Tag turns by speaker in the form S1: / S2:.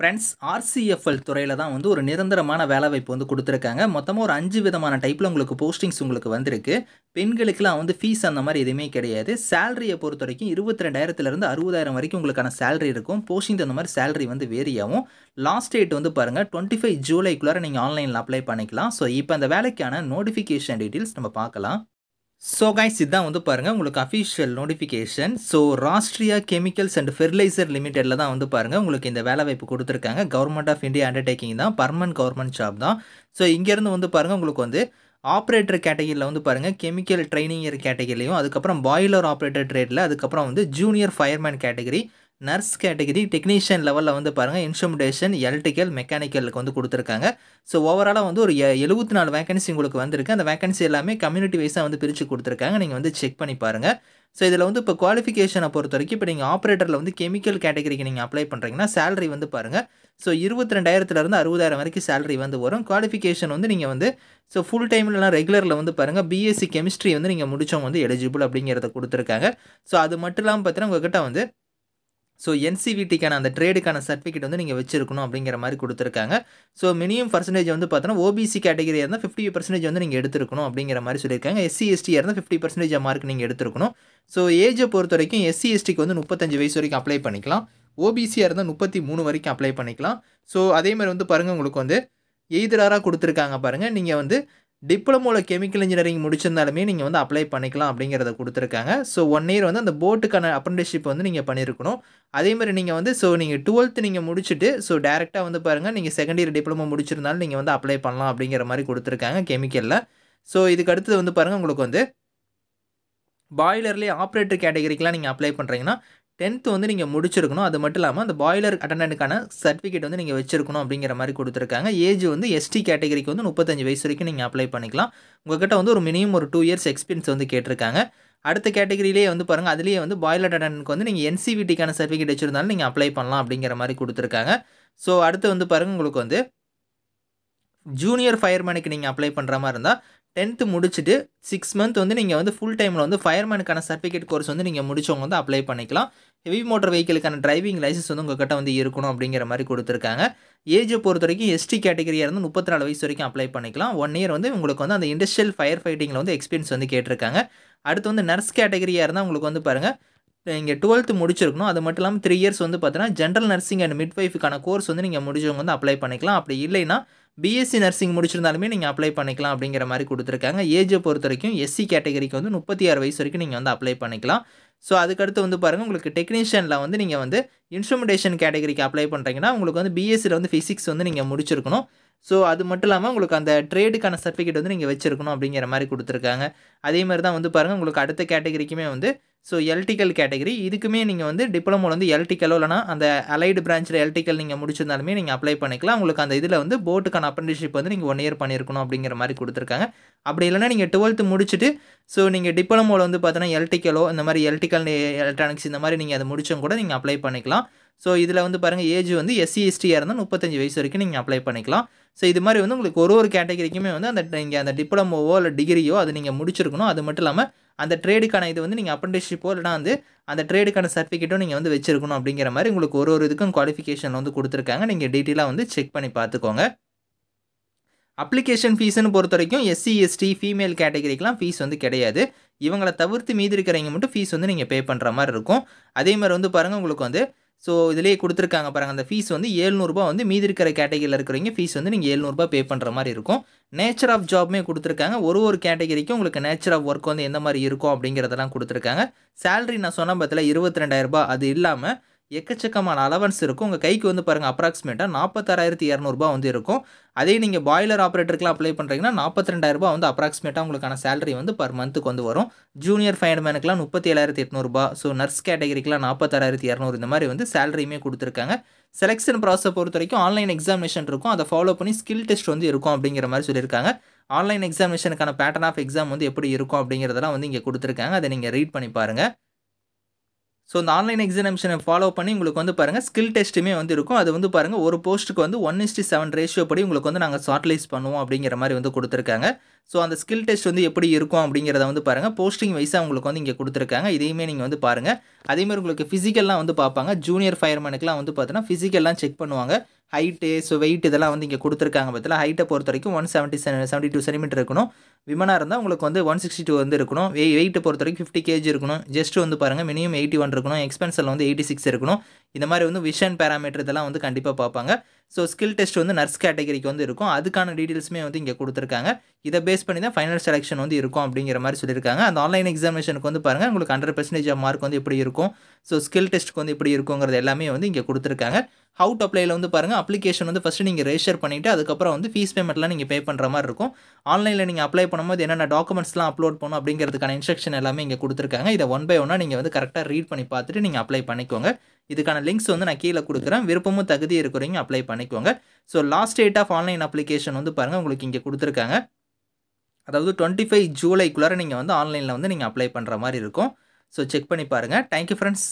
S1: Friends ஆர்சிஎஃப்எல் துறையில தான் வந்து ஒரு நிரந்தரமான வேலைவாய்ப்பு வந்து குடுத்துருக்காங்க. மொத்தமா ஒரு 5 விதமான டைப்ல உங்களுக்கு போஸ்டிங்ஸ் உங்களுக்கு வந்திருக்கு. பெண்களுக்குலாம் வந்து ஃபீஸ் அந்த மாரி எதுவுமே கிடையாது. சேலரிய பொறுத்தவரைக்கும் 22,000 60,000 வரைக்கும் உங்களுக்கான சேலரி இருக்கும். போஸ்டிங் தகுந்த மாரி சேலரி வந்து வேரி ஆகும். லாஸ்ட் டேட் வந்து பாருங்க 25 ஜூலைக்குள்ளார நீங்க ஆன்லைன்ல அப்ளை பண்ணிக்கலாம். ஸோ இப்ப அந்த வேலைக்கான நோட்டிஃபிகேஷன் டீட்டெயில்ஸ் நம்ம பார்க்கலாம். ஸோ கைஸ் இதான் வந்து பாருங்கள் உங்களுக்கு official notification. So Rashtriya chemicals and fertiliser லிமிடெடில் தான் வந்து பாருங்கள் உங்களுக்கு இந்த வேலைவாய்ப்பு கொடுத்துருக்காங்க. கவர்மெண்ட் ஆஃப் இந்தியா அண்டர்டேக்கிங் தான், பர்மனன்ட் கவர்மெண்ட் ஜாப் தான். ஸோ இங்கேருந்து வந்து பாருங்கள் உங்களுக்கு வந்து ஆப்ரேட்டர் கேட்டகரியில் வந்து பாருங்கள் கெமிக்கல் ட்ரைனிங்கர் கேட்டகரிலையும், அதுக்கப்புறம் பாய்லர் ஆப்ரேட்டர் ட்ரேடில், அதுக்கப்புறம் வந்து junior fireman category, nurse category, technician லெவலில் வந்து பாருங்கள் இன்ஸ்ட்ருமெண்டேஷன், எலக்ட்ரிக்கல், மெக்கானிக்கலுக்கு வந்து கொடுத்துருக்காங்க. ஸோ ஓவராலாக வந்து ஒரு 74 வேகன்சி உங்களுக்கு வந்திருக்கு. அந்த வேகன்சி எல்லாமே கம்யூனிட்டி வைஸாக வந்து பிரித்து கொடுத்துருக்காங்க. நீங்கள் வந்து செக் பண்ணி பாருங்கள். ஸோ இதில் வந்து இப்போ குவாலிஃபிகேஷனை பொறுத்த வரைக்கும் இப்போ நீங்கள் ஆப்ரேட்டரில் வந்து கெமிக்கல் கேட்டகரிக்கு நீங்கள் அப்ளை பண்ணுறீங்கன்னா சேலரி வந்து பாருங்கள் ஸோ 22,000 60,000 வரைக்கும் சேலரி வந்து வரும். குவாலிஃபிகேஷன் வந்து நீங்கள் வந்து ஸோ ஃபுல் டைம்லலாம் ரெகுலரில் வந்து பாருங்கள் பிஎஸ்சி கெமிஸ்ட்ரி வந்து நீங்கள் முடித்தவங்க வந்து எலிஜிபிள் அப்படிங்கிறத கொடுத்துருக்காங்க. ஸோ அது மட்டும் இல்லாமல் பார்த்தீங்கன்னா உங்கள்கிட்ட வந்து ஸோ என்சிவிடிக்கான அந்த ட்ரேடுக்கான சர்டிஃபிகேட் வந்து நீங்கள் வச்சிருக்கணும் அப்படிங்கிற மாதிரி கொடுத்துருக்காங்க. ஸோ மினிமம் பர்சன்டேஜ் வந்து பார்த்தோன்னா ஓபிசி கேட்டகரியாக இருந்தால் 50% வந்து நீங்கள் எடுத்துருக்கணும் அப்படிங்கிற மாதிரி சொல்லியிருக்காங்க. எஸ்சி எஸ்டியாக இருந்தால் 50% மார்க் நீங்கள் எடுத்துருக்கணும். ஸோ ஏஜை பொறுத்த வரைக்கும் எஸ்சி எஸ்டிக்கு வந்து 35 வயசு வரைக்கும் அப்ளை பண்ணிக்கலாம். ஓபிசியாக இருந்தால் 33 வரைக்கும் அப்ளை பண்ணிக்கலாம். ஸோ அதே மாதிரி வந்து பாருங்கள் உங்களுக்கு வந்து எய்தராக கொடுத்துருக்காங்க பாருங்கள். நீங்கள் வந்து டிப்ளமோவில் கெமிக்கல் இன்ஜினியரிங் முடிச்சிருந்தாலுமே நீங்கள் வந்து அப்ளை பண்ணிக்கலாம் அப்படிங்கிறத கொடுத்துருக்காங்க. ஸோ 1 இயர் வந்து அந்த போட்டுக்கான அப்ரெண்டிஸ்ஷிப் வந்து நீங்கள் பண்ணியிருக்கணும். அதேமாதிரி நீங்கள் வந்து ஸோ நீங்கள் 12th நீங்கள் முடிச்சுட்டு ஸோ டேரெக்டாக வந்து பாருங்கள் நீங்கள் செகண்ட் இயர் டிப்ளமோ முடிச்சிருந்தாலும் நீங்கள் வந்து அப்ளை பண்ணலாம் அப்படிங்கிற மாதிரி கொடுத்துருக்காங்க கெமிக்கலில். ஸோ இதுக்கு அடுத்தது வந்து பாருங்கள் உங்களுக்கு வந்து பாய்லர்லேயே ஆப்ரேட்டர் கேட்டகரிக்கெலாம் நீங்கள் அப்ளை பண்ணுறீங்கன்னா 10th வந்து நீங்கள் முடிச்சிருக்கணும். அது மட்டும் இல்லாமல் அந்த பாய்லர் அட்டண்டன்ட்டுக்கான சர்டிஃபிகேட் வந்து நீங்கள் வச்சிருக்கணும் அப்படிங்கிற மாதிரி கொடுத்துருக்காங்க. ஏஜ் வந்து எஸ்டி கேட்டகரிக்கு வந்து 35 வயசு வரைக்கும் நீங்கள் அப்ளை பண்ணிக்கலாம். உங்கள்கிட்ட வந்து ஒரு மினிமம் ஒரு 2 இயர்ஸ் எக்ஸ்பீரியன்ஸ் வந்து கேட்டிருக்காங்க. அடுத்த கேட்டகரியிலே வந்து பாருங்கள் அதுலேயே வந்து பாய்லர் அட்டண்டன்ட்க்கு வந்து நீங்கள் என்சிவிடிக்கான சர்டிஃபிகேட் வச்சிருந்தாலும் நீங்கள் அப்ளை பண்ணலாம் அப்படிங்கிற மாதிரி கொடுத்துருக்காங்க. ஸோ அடுத்து வந்து பாருங்கள் உங்களுக்கு வந்து ஜூனியர் ஃபயர்மேனுக்கு நீங்கள் அப்ளை பண்ணுற மாதிரி இருந்தால் 10th முடிச்சுட்டு 6 மந்த் வந்து நீங்கள் வந்து ஃபுல் டைமில் வந்து ஃபயர்மேனுக்கான சர்டிஃபிகேட் கோர்ஸ் வந்து நீங்கள் முடிச்சவங்க வந்து அப்ளை பண்ணிக்கலாம். ஹெவி மோட்டார் வெஹிக்கிளுக்கான டிரைவிங் லைசன்ஸ் வந்து உங்கள்கிட்ட வந்து இருக்கணும் அப்படிங்கிற மாதிரி கொடுத்துருக்காங்க. ஏஜை பொறுத்த வரைக்கும் எஸ்டி கேட்டகரியாக இருந்து 34 வயசு வரைக்கும் அப்ளை பண்ணிக்கலாம். 1 இயர் வந்து உங்களுக்கு வந்து அந்த இண்டஸ்ட்ரியல் ஃபயர் ஃபைட்டிங்கில் வந்து எக்ஸ்பீரியன்ஸ் வந்து கேட்டிருக்காங்க. அடுத்து வந்து நர்ஸ் கேட்டகரியாக இருந்தால் உங்களுக்கு வந்து பாருங்கள் நீங்கள் 12th முடிச்சிருக்கணும். அது மட்டும் இல்லாமல் 3 இயர்ஸ் வந்து பார்த்தீங்கன்னா ஜென்ரல் நர்சிங் அண்ட் மிட்வைஃபுக்கான கோர்ஸ் வந்து நீங்கள் முடிச்சவங்க வந்து அப்ளை பண்ணிக்கலாம். அப்படி இல்லைன்னா பிஎஸ்சி நர்சிங் முடிச்சிருந்தாலுமே நீங்கள் அப்ளை பண்ணிக்கலாம் அப்படிங்கிற மாதிரி கொடுத்துருக்காங்க. ஏஜை பொறுத்த வரைக்கும் எஸ்சி கேட்டகரிக்கு வந்து 36 வயசு வரைக்கும் நீங்கள் வந்து அப்ளை பண்ணிக்கலாம். ஸோ அதுக்கடுத்து வந்து பாருங்கள் உங்களுக்கு டெக்னீஷியனில் வந்து நீங்கள் வந்து இன்ஸ்ட்ருமெண்டேஷன் கேட்டகரிக்கு அப்ளை பண்ணுறீங்கன்னா உங்களுக்கு வந்து பிஎஸ்சியில் வந்து ஃபிசிக்ஸ் வந்து நீங்கள் முடிச்சிருக்கணும். ஸோ அது மட்டும் இல்லாமல் உங்களுக்கு அந்த ட்ரேடுக்கான சர்டிஃபிகேட் வந்து நீங்கள் வச்சிருக்கணும் அப்படிங்கிற மாதிரி கொடுத்துருக்காங்க. அதே மாதிரி தான் வந்து பாருங்கள் உங்களுக்கு அடுத்த கேட்டகரிக்குமே வந்து ஸோ எலக்ட்ரிக்கல் கேட்டகரி இதுக்குமே நீங்கள் வந்து டிப்ளமோவில் வந்து எலக்ட்ரிக்கலோ இல்லைனா அந்த அலைடு பிரான்ச்சில் எலக்ட்ரிக்கல் நீங்கள் முடிச்சிருந்தாலுமே நீங்கள் அப்ளை பண்ணிக்கலாம். உங்களுக்கு அந்த இதில் வந்து போட்டுக்கான அப்ரெண்டிஸ்ஷிப் வந்து நீங்கள் 1 இயர் பண்ணியிருக்கணும் அப்படிங்கிற மாதிரி கொடுத்துருக்காங்க. அப்படி இல்லைனா நீங்கள் 12th முடிச்சுட்டு ஸோ நீங்கள் டிப்ளமோவில் வந்து பார்த்தீங்கன்னா எலக்ட்ரிக்கலோ இந்த மாதிரி எலக்ட்ரிக்கல் எலக்ட்ரானிக்ஸ் இந்த மாதிரி நீங்கள் அதை முடிச்சவங்க கூட நீங்கள் அப்ளை பண்ணிக்கலாம். ஸோ இதில் வந்து பாருங்கள் ஏஜ் வந்து எஸ்சி எஸ்டியாக இருந்தால் 35 வயசு வரைக்கும் நீங்கள் அப்ளை பண்ணிக்கலாம். ஸோ இது மாதிரி வந்து உங்களுக்கு ஒரு கேட்டகரிக்குமே வந்து நீங்கள் அந்த டிப்ளமோவோ இல்லை டிகிரியோ அது நீங்கள் முடிச்சிருக்கணும். அது மட்டும் இல்லாமல் அந்த ட்ரேடுக்கான இது வந்து நீங்கள் அப்ரெண்டிஸ்ஷிப்போ இல்லைனா வந்து அந்த ட்ரேடுக்கான சர்டிஃபிகேட்டும் நீங்கள் வந்து வச்சிருக்கணும் அப்படிங்கிற மாதிரி உங்களுக்கு ஒரு இதுக்கும் குவாலிஃபிகேஷன் வந்து கொடுத்துருக்காங்க. நீங்கள் டீட்டெயிலாக வந்து செக் பண்ணி பார்த்துக்கோங்க. அப்ளிகேஷன் ஃபீஸ்ன்னு பொறுத்த வரைக்கும் எஸ்சி எஸ்டி ஃபீமேல் கேட்டகரிக்கெலாம் ஃபீஸ் வந்து கிடையாது. இவங்களை தவிர்த்து மீதி இருக்கிறவங்க மட்டும் ஃபீஸ் வந்து நீங்கள் பே பண்ணுற மாதிரி இருக்கும். அதே மாதிரி வந்து பாருங்கள் உங்களுக்கு வந்து ஸோ இதிலேயே கொடுத்துருக்காங்க பாருங்கள் அந்த ஃபீஸ் வந்து ரூ. 700 வந்து மீதி இருக்கிற கேட்டகரியில் இருக்கிறவங்க ஃபீஸ் வந்து நீங்கள் ரூ. 700 பே பண்ணுற மாதிரி இருக்கும். நேச்சர் ஆஃப் ஜாப்மே கொடுத்துருக்காங்க. ஒரு கேட்டகரிக்கும் உங்களுக்கு நேச்சர் ஆஃப் ஒர்க் வந்து எந்த மாதிரி இருக்கும் அப்படிங்கிறதெல்லாம் கொடுத்துருக்காங்க. சேலரி நான் சொன்ன பத்தில் 22,000 அது இல்லாமல் எக்கச்சக்கமான அலவன்ஸ் இருக்கும். உங்கள் கைக்கு வந்து பாருங்கள் அப்ராக்சிமேட்டாக 46,200 வந்து இருக்கும். அதே நீங்கள் பாய்லர் ஆப்ரேட்டருக்குலாம் அப்ளை பண்ணுறீங்கன்னா 42,000 வந்து அப்ராக்சிமேட்டாக உங்களுக்கான சேலரி வந்து பர் மந்த்துக்கு வந்து வரும். ஜூனியர் ஃபயர்மேனுக்குலாம் 37,800 ஸோ நர்ஸ் கேட்டகரிக்கெலாம் 46,200 இந்த மாதிரி வந்து சேலரியுமே கொடுத்துருக்காங்க. செலெக்ஷன் ப்ராசஸை பொறுத்த வரைக்கும் ஆன்லைன் எக்ஸாமினேஷன் இருக்கும். அதை ஃபாலோ பண்ணி ஸ்கில் டெஸ்ட் வந்து இருக்கும் அப்படிங்கிற மாதிரி சொல்லியிருக்காங்க. ஆன்லைன் எக்ஸாமினேஷனுக்கான பேட்டர்ன் ஆஃப் எக்ஸாம் வந்து எப்படி இருக்கும் அப்படிங்கிறதெல்லாம் வந்து இங்கே கொடுத்துருக்காங்க. அதை நீங்கள் ரீட் பண்ணி பாருங்கள். ஸோ இந்த ஆன்லைன் எக்ஸாமினேஷனை ஃபாலோ பண்ணி உங்களுக்கு வந்து பாருங்கள் ஸ்கில் டெஸ்ட்டுமே வந்து இருக்கும். அது வந்து பாருங்கள் ஒரு போஸ்ட்டுக்கு வந்து 1:7 ரேஷியோ படி உங்களுக்கு வந்து நாங்கள் ஷார்ட்லிஸ்ட் பண்ணுவோம் அப்படிங்கிற மாதிரி வந்து கொடுத்துருக்காங்க. ஸோ அந்த ஸ்கில் டெஸ்ட் வந்து எப்படி இருக்கும் அப்படிங்கிறத வந்து பாருங்கள். போஸ்டிங் வைஸாக உங்களுக்கு வந்து இங்கே கொடுத்துருக்காங்க. இதையுமே நீங்கள் வந்து பாருங்கள். அதேமாதிரி உங்களுக்கு ஃபிசிக்கல்லாம் வந்து பார்ப்பாங்க. ஜூனியர் ஃபயர்மேனுக்குலாம் வந்து பார்த்தீங்கன்னா ஃபிசிக்கல்லாம் செக் பண்ணுவாங்க. ஹைட்டு, ஸோ வெயிட் இதெல்லாம் வந்து இங்கே கொடுத்துருக்காங்க. பார்த்தீங்களா, ஹைட்டை பொறுத்த வரைக்கும் 172 சென்டிமீட்டர் இருக்கணும். விமனாக இருந்தால் உங்களுக்கு வந்து 162 வந்து இருக்கணும். வெயிட்டை பொறுத்த வரைக்கும் 50 kg இருக்கணும். ஜஸ்ட் வந்து பாருங்கள் மினிமம் 81 இருக்கணும். எக்ஸ்பென்ஸில் வந்து 86 இருக்கணும். இந்த மாதிரி வந்து விஷன் பேராமீட்டர் இதெல்லாம் வந்து கண்டிப்பாக பார்ப்பாங்க. ஸோ ஸ்கில் டெஸ்ட் வந்து நர்ஸ் கேட்டகரிக்கு வந்து இருக்கும். அதுக்கான டீட்டெயில்ஸுமே வந்து இங்கே கொடுத்துருக்காங்க. இதை பேஸ் பண்ணி தான் ஃபைனல் செலெக்ஷன் வந்து இருக்கும் அப்படிங்கிற மாதிரி சொல்லியிருக்காங்க. அந்த ஆன்லைன் எக்ஸாமினேஷனுக்கு வந்து பாருங்கள் உங்களுக்கு 100% ஆஃப் மார்க் வந்து எப்படி இருக்கும், ஸோ ஸ்கில் டெஸ்ட்டுக்கு வந்து எப்படி இருக்குங்கிறது எல்லாமே வந்து இங்கே கொடுத்துருக்காங்க. ஹவு டு அப்ளைல வந்து பாருங்கள், அப்ளிகேஷன் வந்து ஃபஸ்ட்டு நீங்கள் ரெஜிஸ்டர் பண்ணிவிட்டு அதுக்கப்புறம் வந்து ஃபீஸ் பேமெண்ட்லாம் நீங்கள் பே பண்ணுற மாதிரி இருக்கும். ஆன்லைனில் நீங்கள் அப்ளை பண்ணும்போது என்னென்ன டாக்குமெண்ட்ஸ்லாம் அப்லோட் பண்ணணும் அப்படிங்கிறதுக்கான இன்ஸ்ட்ரக்ஷன் எல்லாமே இங்கே கொடுத்துருக்காங்க. இதை ஒன் பை ஒன்னாக நீங்கள் வந்து கரெக்டாக ரீட் பண்ணி பார்த்துட்டு நீங்கள் அப்ளை பண்ணிக்கோங்க. இதுக்கான லிங்க்ஸ் வந்து நான் கீழே கொடுக்குறேன். விருப்பமும் தகுதி இருக்கிறவங்க அப்ளை பண்ணிக்கோங்க. So last date of online application வந்து பாருங்கள் உங்களுக்கு இங்கே கொடுத்துருக்காங்க. அதாவது 25 ஜூலைக்குள்ளார நீங்கள் வந்து ஆன்லைனில் வந்து நீங்கள் அப்ளை பண்ணுற மாதிரி இருக்கும். ஸோ செக் பண்ணி பாருங்கள். Thank you friends.